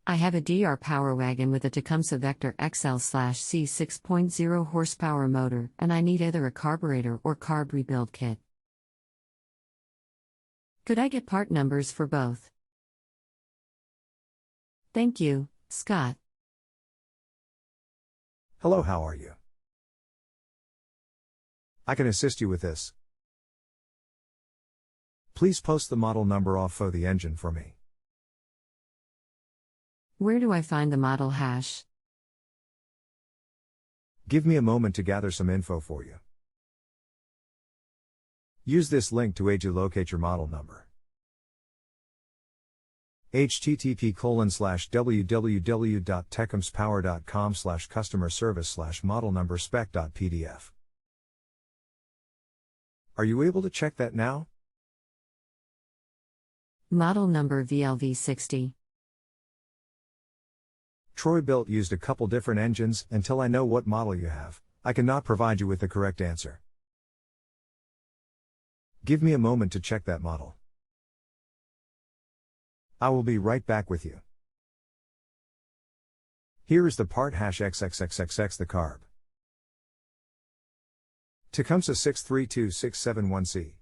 I have a DR powerwagon with a Tecumseh Vector XL/C 6.0 horsepower motor, and I need either a carburetor or carb rebuild kit. Could I get part numbers for both? Thank you, Scott. Hello, how are you? I can assist you with this. Please post the model number off of the engine for me. Where do I find the model hash? Give me a moment to gather some info for you. Use this link to aid you locate your model number. http://www.tecumspower.com/customer service/model number spec.pdf. Are you able to check that now? Model number VLV60. Troy Built used a couple different engines. Until I know what model you have, I cannot provide you with the correct answer. Give me a moment to check that model. I will be right back with you. Here is the part hash XXXXX the carb. Tecumseh 632671C.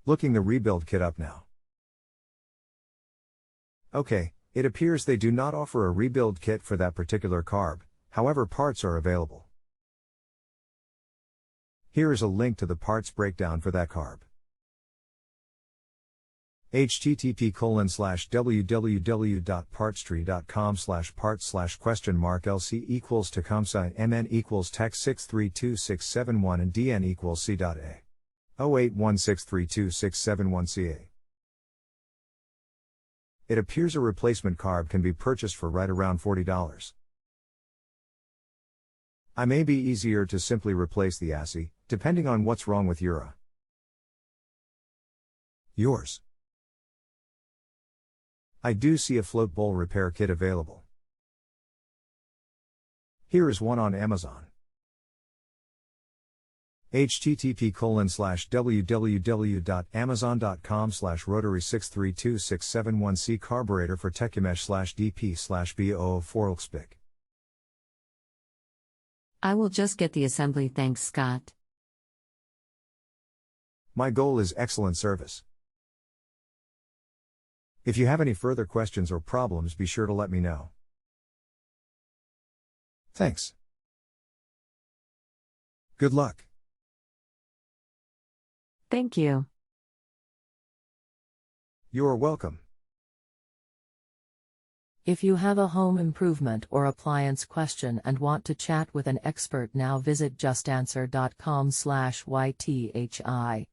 Looking the rebuild kit up now. Okay, it appears they do not offer a rebuild kit for that particular carb, however parts are available. Here is a link to the parts breakdown for that carb. http://www.partstree.com/parts/question-lc equals Tecumseh MN equals Tech 632671 and DN equals C.A. 0816326671CA. It appears a replacement carb can be purchased for right around $40. I may be easier to simply replace the ASI, depending on what's wrong with Ura. Yours. I do see a float bowl repair kit available. Here is one on Amazon. http://www.amazon.com/rotary632671C carburetor for Tecumseh/DP/B004 I will just get the assembly, thanks, Scott. My goal is excellent service. If you have any further questions or problems, be sure to let me know. Thanks. Good luck. Thank you. You are welcome. If you have a home improvement or appliance question and want to chat with an expert now, visit JustAnswer.com/YTHI.